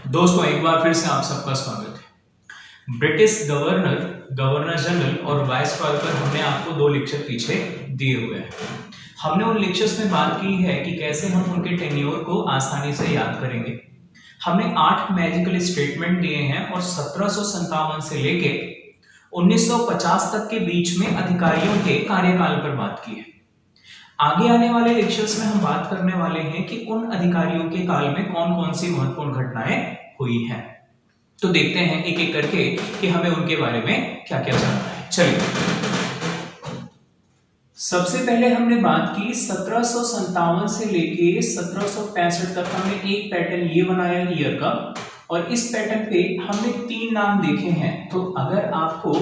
दोस्तों एक बार फिर से आप सबका स्वागत है। ब्रिटिश गवर्नर, गवर्नर जनरल और वाइसरॉय पर हमने आपको 2 लेक्चर पीछे दिए हुए हैं। हमने उन लेक्चर्स में बात की है कि कैसे हम उनके टेन्योर को आसानी से याद करेंगे। हमने 8 मैजिकल स्टेटमेंट दिए हैं और 1757 से लेके 1950 तक के बीच में अधिकारियों के कार्यकाल पर बात की है। आगे आने वाले लेक्चर्स में हम बात करने वाले हैं कि उन अधिकारियों के काल में कौन कौन सी महत्वपूर्ण घटनाएं हुई हैं। तो देखते हैं एक एक करके कि हमें उनके बारे में क्या क्या जानना है। चलिए, सबसे पहले हमने बात की 1757 से लेके 1765 तक। हमने एक पैटर्न ये बनाया ईयर का, और इस पैटर्न पे हमने 3 नाम देखे हैं। तो अगर आपको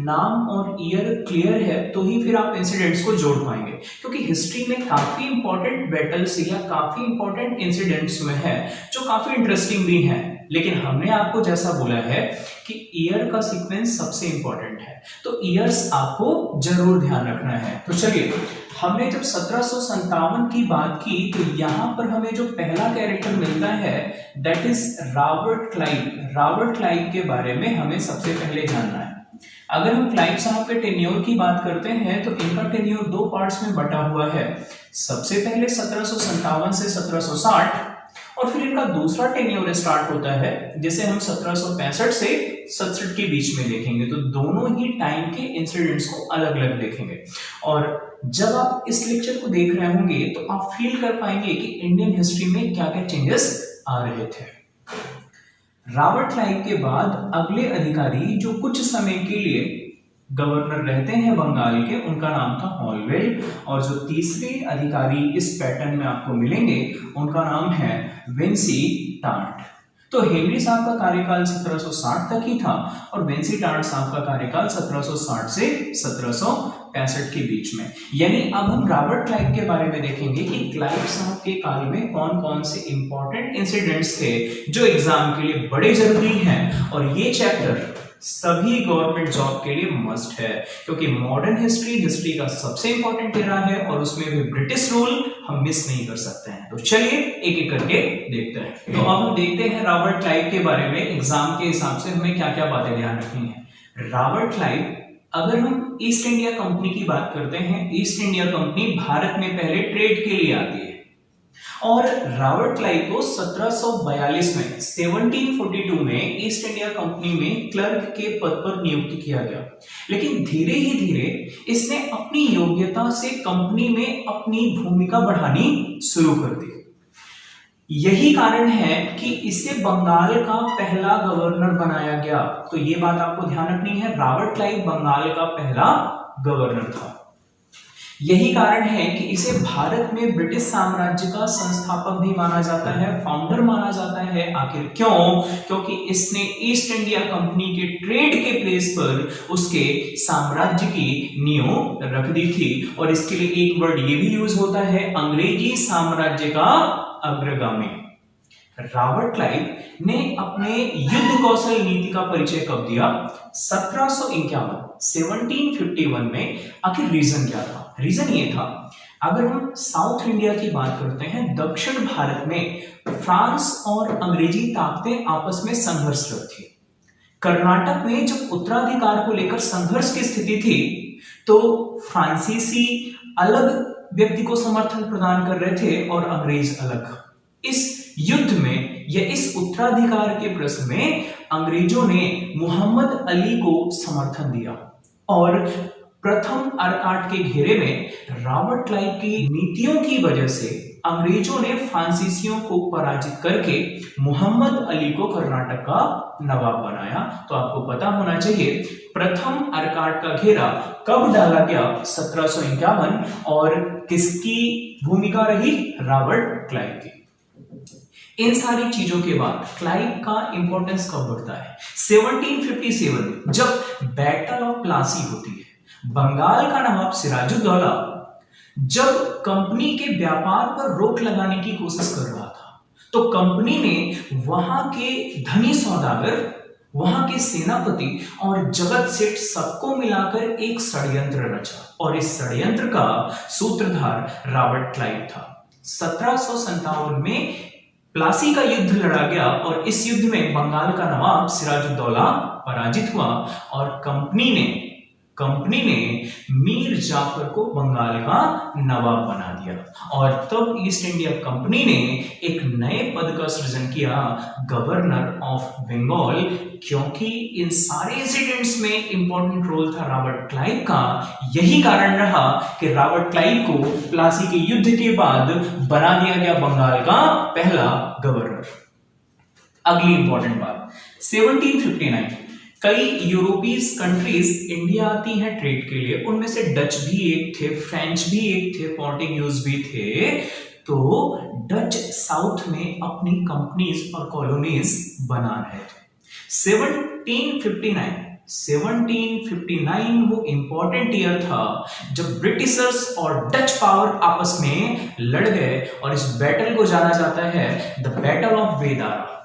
नाम और ईयर क्लियर है तो ही फिर आप इंसिडेंट्स को जोड़ पाएंगे, क्योंकि हिस्ट्री में काफी इंपॉर्टेंट बैटल्स या काफी इंपॉर्टेंट इंसिडेंट्स हुए हैं जो काफी इंटरेस्टिंग भी हैं। लेकिन हमने आपको जैसा बोला है कि ईयर का सीक्वेंस सबसे इंपॉर्टेंट है, तो ईयर्स आपको जरूर ध्यान रखना है। तो चलिए, हमने जब 1757 की बात की तो यहां पर हमें जो पहला कैरेक्टर मिलता है that is Robert Clive. Robert Clive के बारे में हमें सबसे पहले जानना है। अगर हम क्लाइव साहब के टेन्योर की बात करते हैं तो इनका टेन्योर 2 पार्ट्स में बटा हुआ है। सबसे पहले 1757 से 1760 और फिर इनका दूसरा टेन्योर स्टार्ट होता है जिसे हम 1765 से 67 के बीच में देखेंगे। तो दोनों ही टाइम के इंसिडेंट्स को अलग अलग देखेंगे, और जब आप इस लेक्चर को देख रहे होंगे तो आप फील कर पाएंगे कि इंडियन हिस्ट्री में क्या क्या चेंजेस आ रहे थे। रॉबर्ट क्लाइव के बाद अगले अधिकारी जो कुछ समय के लिए गवर्नर रहते हैं बंगाल के, उनका नाम था हॉलवेल। और जो तीसरे अधिकारी इस पैटर्न में आपको मिलेंगे उनका नाम है विंसी टार्ट। तो हेनरी साहब का कार्यकाल 1760 तक ही था और विंसी टार्ट साहब का कार्यकाल 1760 से 1765 के बीच में। यानी अब हम रॉबर्ट क्लाइव के बारे में देखेंगे कि क्लाइव साहब के काल में कौन कौन से इंपॉर्टेंट इंसिडेंट्स थे जो एग्जाम के लिए बड़े जरूरी हैं। और ये चैप्टर सभी गवर्नमेंट जॉब के लिए मस्ट है, क्योंकि मॉडर्न हिस्ट्री का सबसे इंपॉर्टेंट एरा है और उसमें भी ब्रिटिश रूल हम मिस नहीं कर सकते हैं। तो चलिए एक एक करके देखते हैं। तो अब हम देखते हैं रॉबर्ट क्लाइव के बारे में एग्जाम के हिसाब से हमें क्या क्या बातें ध्यान रखनी है। रॉबर्ट क्लाइव, अगर हम ईस्ट इंडिया कंपनी की बात करते हैं, ईस्ट इंडिया कंपनी भारत में पहले ट्रेड के लिए आती है और रॉबर्ट क्लाइव को 1742 में 1742 में ईस्ट इंडिया कंपनी में क्लर्क के पद पर नियुक्त किया गया। लेकिन धीरे ही धीरे इसने अपनी योग्यता से कंपनी में अपनी भूमिका बढ़ानी शुरू कर दी। यही कारण है कि इसे बंगाल का पहला गवर्नर बनाया गया। तो ये बात आपको ध्यान रखनी है, रॉबर्ट क्लाइव बंगाल का पहला गवर्नर था। यही कारण है कि इसे भारत में ब्रिटिश साम्राज्य का संस्थापक भी माना जाता है, फाउंडर माना जाता है। आखिर क्यों? क्योंकि इसने ईस्ट इंडिया कंपनी के ट्रेड के प्लेस पर उसके साम्राज्य की नींव रख दी थी। और इसके लिए एक वर्ड ये भी यूज होता है, अंग्रेजी साम्राज्य का अग्रगामी। रॉबर्ट क्लाइव ने अपने युद्ध कौशल नीति का परिचय कब दिया? 1751 में। आखिर रीजन क्या था? रीजन ये था, अगर हम साउथ इंडिया की बात करते हैं, दक्षिण भारत में फ्रांस और अंग्रेजी ताकतें आपस में संघर्षरत थी। कर्नाटक में जब उत्तराधिकार को लेकर संघर्ष की स्थिति थी तो फ्रांसीसी अलग व्यक्ति को समर्थन प्रदान कर रहे थे और अंग्रेज अलग। इस युद्ध में या इस उत्तराधिकार के प्रश्न में अंग्रेजों ने मोहम्मद अली को समर्थन दिया और प्रथम अर्काट के घेरे में रॉबर्ट क्लाइव की नीतियों की वजह से अंग्रेजों ने फ्रांसीसियों को पराजित करके मोहम्मद अली को कर्नाटक का नवाब बनाया। तो आपको पता होना चाहिए प्रथम अर्काट का घेरा कब डाला गया? 1751। और किसकी भूमिका रही? रॉबर्ट क्लाइव की। इन सारी चीजों के बाद क्लाइव का इंपॉर्टेंस कब बढ़ता है? 1757 जब बैटल ऑफ प्लासी होती है। बंगाल का नवाब सिराजुद्दौला जब कंपनी के व्यापार पर रोक लगाने की कोशिश कर रहा था तो कंपनी ने वहां के धनी सौदागर, वहां के सेनापति और जगत सेठ सबको मिलाकर एक षड्यंत्र रचा और इस षड्यंत्र का सूत्रधार रॉबर्ट क्लाइव था। 1757 में प्लासी का युद्ध लड़ा गया और इस युद्ध में बंगाल का नवाब सिराजुद्दौला पराजित हुआ और कंपनी ने मीर जाफर को बंगाल का नवाब बना दिया और तब ईस्ट इंडिया कंपनी ने एक नए पद का सृजन किया, गवर्नर ऑफ बंगाल, क्योंकि इन सारे इंसिडेंट्स में इंपॉर्टेंट रोल था रॉबर्ट क्लाइव का। यही कारण रहा कि रॉबर्ट क्लाइव को प्लासी के युद्ध के बाद बना दिया गया बंगाल का पहला गवर्नर। अगली इंपॉर्टेंट बात, 1759 कई यूरोपीय कंट्रीज इंडिया आती हैं ट्रेड के लिए, उनमें से डच भी एक थे, फ्रेंच भी एक थे, पोर्टुगीज भी थे। तो डच साउथ में अपनी कंपनीज और कॉलोनीज बना रहे थे। 1759 वो इंपॉर्टेंट ईयर था जब ब्रिटिशर्स और डच पावर आपस में लड़ गए और इस बैटल को जाना जाता है द बैटल ऑफ वेदारा।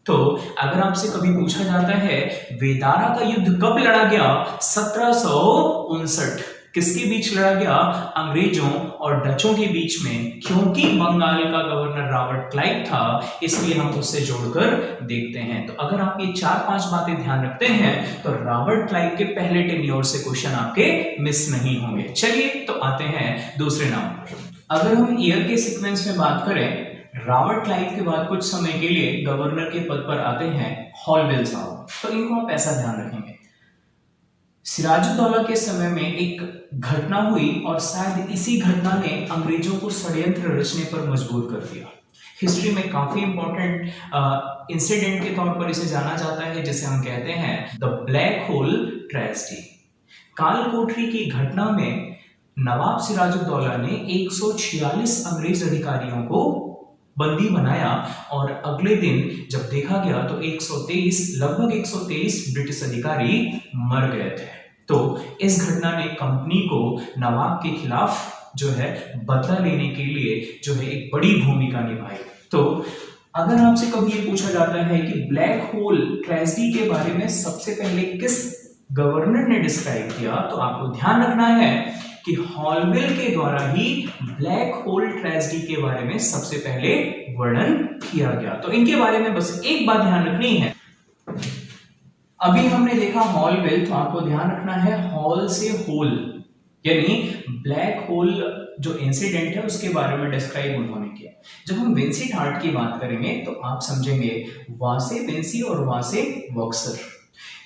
तो अगर आपसे कभी पूछा जाता है वेदारा का युद्ध कब लड़ा गया, 1759 किसके बीच लड़ा गया, अंग्रेजों और डचों के बीच में। क्योंकि बंगाल का गवर्नर रॉबर्ट क्लाइव था इसलिए हम उससे जोड़कर देखते हैं। तो अगर आप ये 4-5 बातें ध्यान रखते हैं तो रॉबर्ट क्लाइव के पहले टेन्योर से क्वेश्चन आपके मिस नहीं होंगे। चलिए तो आते हैं दूसरे नाम पर। अगर हम ईयर के सीक्वेंस में बात करें, रॉबर्ट क्लाइव के बाद कुछ समय के लिए गवर्नर के पद पर आते हैं हॉलवेल साहब। तो इनको आप ऐसा ध्यान रखेंगे, सिराजुद्दौला के समय में एक घटना हुई और शायद इसी घटना ने अंग्रेजों को षड्यंत्र रचने पर मजबूर कर दिया। हिस्ट्री में काफी इंपॉर्टेंट इंसिडेंट के तौर पर इसे जाना जाता है, जिसे हम कहते हैं द ब्लैक होल ट्रेजेडी। काल कोठरी की घटना में नवाब सिराजुद्दौला ने 146 अंग्रेज अधिकारियों को बंदी बनाया और अगले दिन जब देखा गया तो लगभग 123 ब्रिटिश अधिकारी मर गए थे। तो इस घटना ने कंपनी को नवाब के खिलाफ जो है बदला लेने के लिए जो है एक बड़ी भूमिका निभाई। तो अगर आपसे कभी ये पूछा जाता है कि ब्लैक होल ट्रेजेडी के बारे में सबसे पहले किस गवर्नर ने डिस्क्राइब किया, तो आपको ध्यान रखना है कि हॉलवेल के द्वारा ही ब्लैक होल ट्रेजेडी के बारे में सबसे पहले वर्णन किया गया। तो इनके बारे में बस एक बात ध्यान रखनी है। अभी हमने देखा हॉलवेल, तो आपको ध्यान रखना है हॉल से होल, यानी ब्लैक होल जो इंसिडेंट है उसके बारे में डिस्क्राइब उन्होंने किया। जब हम विंसीटार्ट की बात करेंगे तो आप समझेंगे वासे विंसी और वासे बक्सर।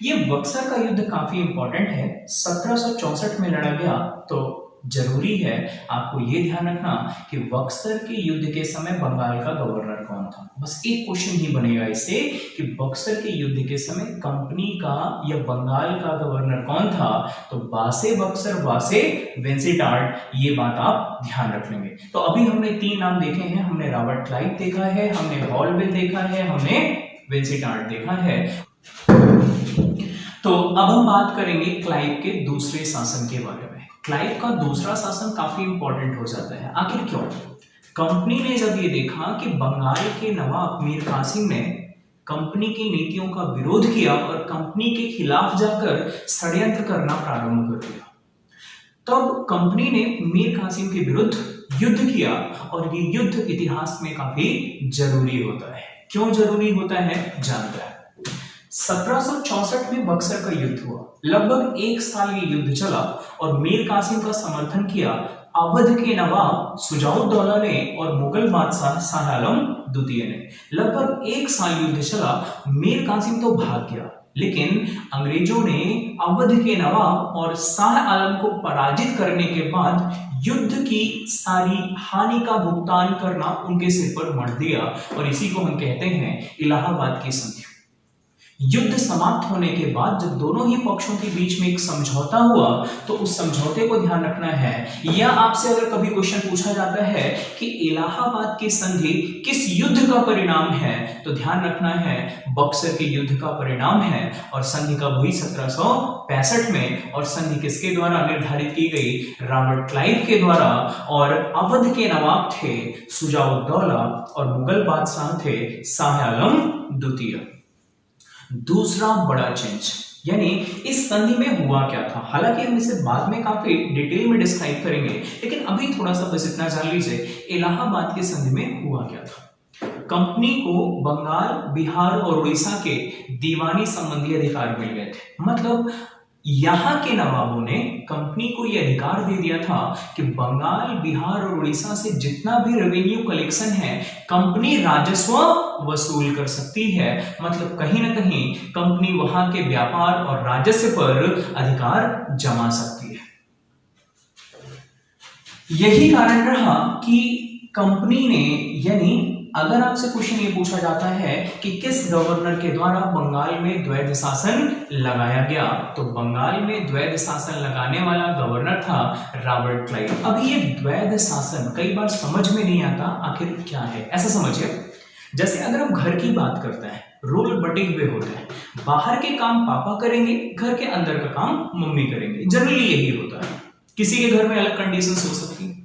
ये बक्सर का युद्ध काफी इंपॉर्टेंट है, 1764 में लड़ा गया। तो जरूरी है आपको ये ध्यान रखना कि बक्सर के युद्ध के समय बंगाल का गवर्नर कौन था। बस एक क्वेश्चन ही बनेगा इससे कि बक्सर के युद्ध के समय कंपनी का या बंगाल का गवर्नर कौन था। तो वासे बक्सर, वासे विंसीटार्ट, ये बात आप ध्यान रख लेंगे। तो अभी हमने 3 नाम देखे हैं, हमने रॉबर्ट क्लाइव देखा है, हमने हॉलवेल देखा है, हमने विंसीटार्ट देखा है। तो अब हम बात करेंगे क्लाइव के दूसरे शासन के बारे में। क्लाइव का दूसरा शासन काफी इंपॉर्टेंट हो जाता है। आखिर क्यों? कंपनी ने जब ये देखा कि बंगाल के नवाब मीर कासिम ने कंपनी की नीतियों का विरोध किया और कंपनी के खिलाफ जाकर षड्यंत्र करना प्रारंभ कर दिया, तब कंपनी ने मीर कासिम के विरुद्ध युद्ध किया। और ये युद्ध इतिहास में काफी जरूरी होता है। क्यों जरूरी होता है जानते हैं। 1764 में बक्सर का युद्ध हुआ, लगभग 1 साल ये युद्ध चला और मीर कासिम का समर्थन किया अवध के नवाब शुजाउद्दौला ने और मुगल बादशाह शाह आलम द्वितीय ने। लगभग 1 साल युद्ध चला, मीर कासिम तो भाग गया, लेकिन अंग्रेजों ने अवध के नवाब और शाह आलम को पराजित करने के बाद युद्ध की सारी हानि का भुगतान करना उनके सिर पर मढ़ दिया और इसी को हम कहते हैं इलाहाबाद की संधि। युद्ध समाप्त होने के बाद जब दोनों ही पक्षों के बीच में एक समझौता हुआ तो उस समझौते को ध्यान रखना है। या आपसे अगर कभी क्वेश्चन पूछा जाता है कि इलाहाबाद की संधि किस युद्ध का परिणाम है, तो ध्यान रखना है बक्सर के युद्ध का परिणाम है। और संधि कब हुई? 1765 में। और संधि किसके द्वारा निर्धारित की गई? रॉबर्ट क्लाइव के द्वारा। और अवध के नवाब थे शुजाउद्दौला और मुगल बादशाह थे शाह आलम द्वितीय। दूसरा बड़ा चेंज, यानी इस संधि में हुआ क्या था, हालांकि हम इसे बाद में काफी डिटेल में डिस्क्राइब करेंगे, लेकिन अभी थोड़ा सा बस इतना जान लीजिए इलाहाबाद की संधि में हुआ क्या था। कंपनी को बंगाल, बिहार और उड़ीसा के दीवानी संबंधी अधिकार मिल गए थे। मतलब यहां के नवाबों ने कंपनी को यह अधिकार दे दिया था कि बंगाल, बिहार और उड़ीसा से जितना भी रेवेन्यू कलेक्शन है कंपनी राजस्व वसूल कर सकती है। मतलब कहीं ना कहीं कंपनी वहां के व्यापार और राजस्व पर अधिकार जमा सकती है। यही कारण रहा कि कंपनी ने, यानी अगर आपसे क्वेश्चन ये पूछा जाता है कि किस गवर्नर के द्वारा बंगाल में द्वैध शासन लगाया गया, तो बंगाल में द्वैध शासन लगाने वाला गवर्नर था रॉबर्ट क्लाइव। अब ये द्वैध शासन कई बार समझ में नहीं आता आखिर क्या है। ऐसा समझिए, जैसे अगर हम घर की बात करते हैं, रोल बटे हुए होते हैं, बाहर के काम पापा करेंगे, घर के अंदर का काम मम्मी करेंगे। जनरली यही होता है, किसी के घर में अलग कंडीशंस हो सकती है।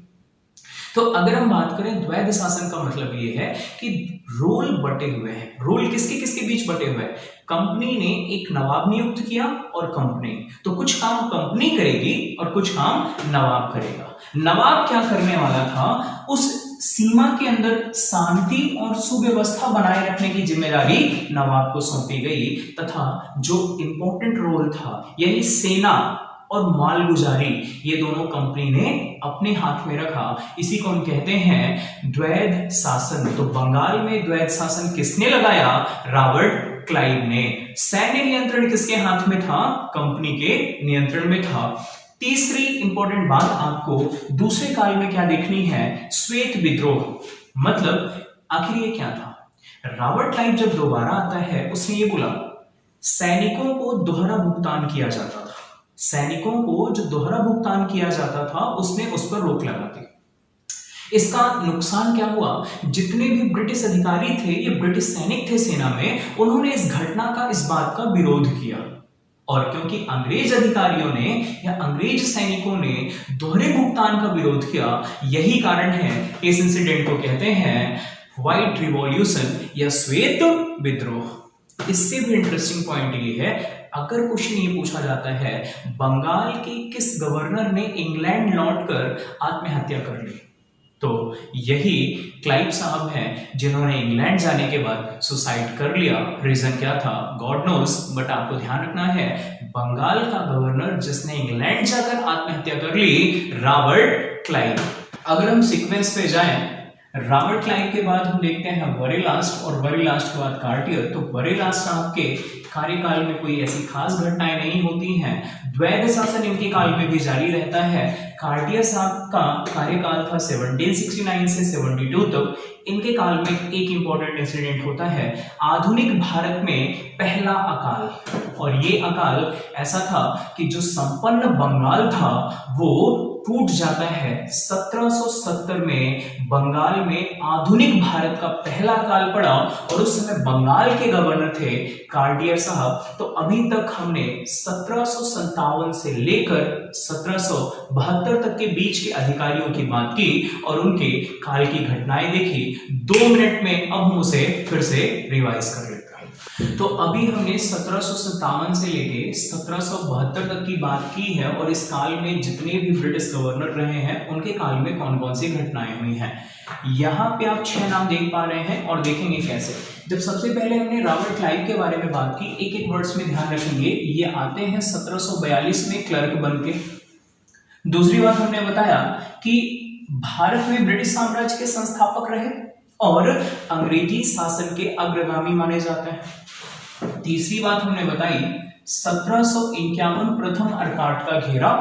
तो अगर हम बात करें द्वैध शासन का मतलब ये है कि रोल बटे हुए हैं। रोल किसके किसके बीच बटे हुए हैं? कंपनी ने एक नवाब नियुक्त किया और कंपनी, तो कुछ काम कंपनी करेगी और कुछ काम नवाब करेगा। नवाब क्या करने वाला था, उस सीमा के अंदर शांति और सुव्यवस्था बनाए रखने की जिम्मेदारी नवाब को सौंपी गई, तथा जो इंपॉर्टेंट रोल था यानी सेना और मालगुजारी, ये दोनों कंपनी ने अपने हाथ में रखा। इसी को हम कहते हैं द्वैध शासन। तो बंगाल में द्वैध शासन किसने लगाया? रॉबर्ट क्लाइव ने। सैन्य नियंत्रण किसके हाथ में था? कंपनी के नियंत्रण में था। तीसरी इंपॉर्टेंट बात आपको दूसरे काल में क्या देखनी है? श्वेत विद्रोह। मतलब आखिर ये क्या था? रॉबर्ट क्लाइव जब दोबारा आता है, उसने ये बोला सैनिकों को दोहरा भुगतान किया जाता था। सैनिकों को जो दोहरा भुगतान किया जाता था उसने उस पर रोक लगा दी। इसका नुकसान क्या हुआ? जितने भी ब्रिटिश अधिकारी थे, ये ब्रिटिश सैनिक थे सेना में, उन्होंने इस घटना का, इस बात का विरोध किया। और क्योंकि अंग्रेज अधिकारियों ने या अंग्रेज सैनिकों ने दोहरे भुगतान का विरोध किया, यही कारण है कि इस इंसिडेंट को कहते हैं व्हाइट रिवॉल्यूशन या श्वेत विद्रोह। इससे भी इंटरेस्टिंग पॉइंट ये है, अगर क्वेश्चन ये पूछा जाता है बंगाल के किस गवर्नर ने इंग्लैंड लौटकर आत्महत्या कर ली, तो यही क्लाइव साहब हैं जिन्होंने इंग्लैंड जाने के बाद सुसाइड कर लिया। रीजन क्या था गॉड नोस, बट आपको ध्यान रखना है बंगाल का गवर्नर जिसने इंग्लैंड जाकर आत्महत्या कर ली, रॉबर्ट क्लाइव। अगर हम सीक्वेंस पे जाएं, रॉबर्ट क्लाइव के बाद हम देखते हैं वरीलास्ट और वरीलास्ट के बाद कार्टियर। तो वरीलास्ट साहब के कार्यकाल में कोई ऐसी खास घटनाएं नहीं होती हैं। द्वैध शासन इनके काल में भी जारी रहता है। कार्टियर साहब का कार्यकाल था 1769 से 72 तक। इनके काल में एक इंपॉर्टेंट इंसिडेंट होता है, आधुनिक भारत में पहला अकाल। और ये अकाल ऐसा था कि जो संपन्न बंगाल था वो टूट जाता है। 1770 में बंगाल में आधुनिक भारत का पहला अकाल पड़ा और उस समय बंगाल के गवर्नर थे कार्टियर साहब। तो अभी तक हमने 1757 से लेकर 1772 तक के बीच के अधिकारियों की बात की और उनके काल की घटनाएं देखी। 2 मिनट में अब हम उसे फिर से रिवाइज कर लेते हैं। तो अभी हमने 1757 से लेके 1772 तक की बात की है और इस काल में जितने भी ब्रिटिश गवर्नर रहे हैं उनके काल में कौन कौन सी घटनाएं हुई हैं। यहाँ पे आप 6 नाम देख पा रहे हैं और देखेंगे कैसे। जब सबसे पहले हमने रॉबर्ट क्लाइव के बारे में बात की, एक एक वर्ड्स में ध्यान रखेंगे, ये आते हैं 1742 में क्लर्क बन के। दूसरी बात हमने बताया कि भारत में ब्रिटिश साम्राज्य के संस्थापक रहे और अंग्रेजी शासन के अग्रगामी माने जाते हैं। तीसरी बात हमने बताई 1751 प्रथम अर्काट का घेरा,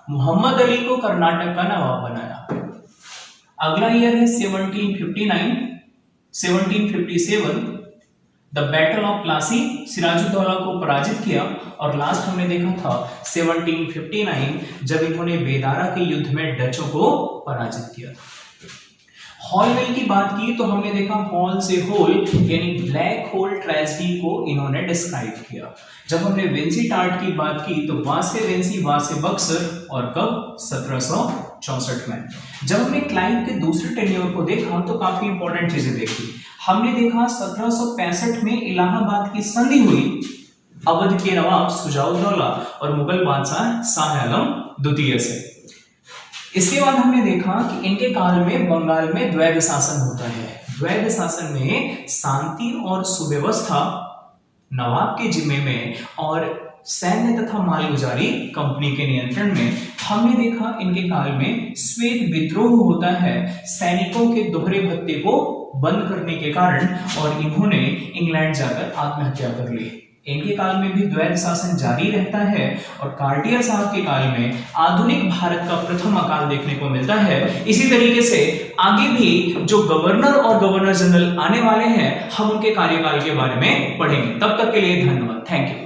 मोहम्मद अली को कर्नाटक का नवाब बनाया। अगला ईयर है 1759, 1757 the battle of Plassey, Sirajuddaula को पराजित किया। और लास्ट हमने देखा था 1759 जब इन्होंने बेदारा के युद्ध में डचों को पराजित किया। हॉलवेल की बात की तो हमने देखा हॉल से होल यानी ब्लैक होल ट्रेजेडी को इन्होंने डिस्क्राइब किया। जब हमने वेंसी टार्ट की बात की तो वां से वेंसी, वां से बक्सर, और कब 1764 में। जब हमने क्लाइव के दूसरे टेन्योर को देखा तो काफी इंपॉर्टेंट चीजें देखी। हमने देखा 1765 में इलाहाबाद की संधि हुई अवध के नवाब शुजाउद्दौला और मुगल बादशाह शाह आलम द्वितीय से। इसके बाद हमने देखा कि इनके काल में बंगाल में द्वैध शासन होता है। द्वैध शासन में शांति और सुव्यवस्था नवाब के जिम्मे में और सैन्य तथा मालगुजारी कंपनी के नियंत्रण में। हमने देखा इनके काल में श्वेत विद्रोह होता है सैनिकों के दोहरे भत्ते को बंद करने के कारण, और इन्होंने इंग्लैंड जाकर आत्महत्या कर ली। इनके काल में भी द्वैध शासन जारी रहता है और कार्टियर साहब के काल में आधुनिक भारत का प्रथम अकाल देखने को मिलता है। इसी तरीके से आगे भी जो गवर्नर और गवर्नर जनरल आने वाले हैं, हम उनके कार्यकाल के बारे में पढ़ेंगे। तब तक के लिए धन्यवाद, थैंक यू।